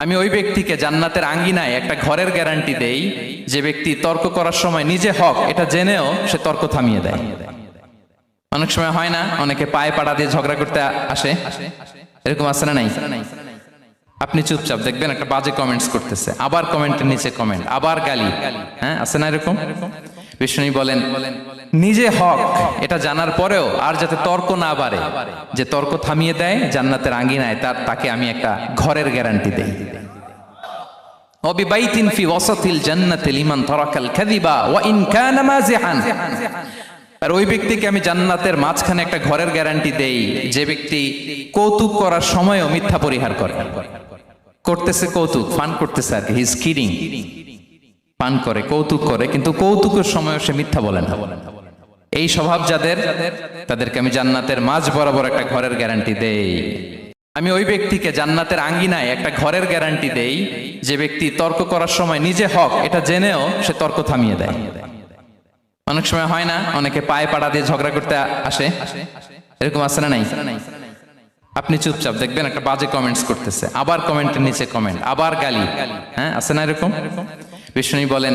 আমি ওই ব্যক্তিকে জান্নাতের আঙ্গিনায় একটা ঘরের গ্যারান্টি দেই যে ব্যক্তি তর্ক করার সময় নিজে হক এটা জেনেও সে তর্ক থামিয়ে দেয়। অনেক সময় হয় না, অনেকে পায়ে পাড়া দিয়ে ঝগড়া করতে আসে, এরকম আছে না নাই? আপনি চুপচাপ দেখবেন একটা বাজে কমেন্টস করতেছে, আবার কমেন্টের নিচে কমেন্ট, আবার গালি, হ্যাঁ আছে না এরকম? বিষ্ণু বলেন নিজে হক এটা জানার পরেও আর যাতে তর্ক না বাড়ে, যে তর্ক থামিয়ে দেয় জান্নাতের আঙ্গিনায়, তাকে আমি একটা ঘরের গ্যারান্টি দেই। ওয়াবিবাইতিন ফি ওয়াসাতিল জান্নাতি লিমান তারাকাল কাযিবা ওয়া ইন কানা মাযিহান। আর ওই ব্যক্তিকে আমি জান্নাতের মাঝখানে একটা ঘরের গ্যারান্টি দেই যে ব্যক্তি কৌতুক করার সময়ও মিথ্যা পরিহার করে। করতেছে কৌতুক, ফান করতেছে আর কি, হি ইজ কিডিং, পান করে, কৌতুক করে, কিন্তু কৌতুকের সময়ও সে মিথ্যা বলে না। এই স্বভাব যাদের, তাদেরকে আমি জান্নাতের মাঝ বরাবর একটা ঘরের গ্যারান্টি দেই। আমি ওই ব্যক্তিকে জান্নাতের আঙ্গিনায় একটা ঘরের গ্যারান্টি দেই যে ব্যক্তি তর্ক করার সময় নিজে হক এটা জেনেও সে তর্ক থামিয়ে দেয়। অনেক সময় হয় না, অনেকে পায়ে পাড়া দিয়ে ঝগড়া করতে আসে, এরকম আছে না নাই? আপনি চুপচাপ দেখবেন একটা বাজে কমেন্টস করতেছে, আবার কমেন্টের নিচে কমেন্ট, আবার গালি, হ্যাঁ আছে না এরকম? বিষ্ণু বলেন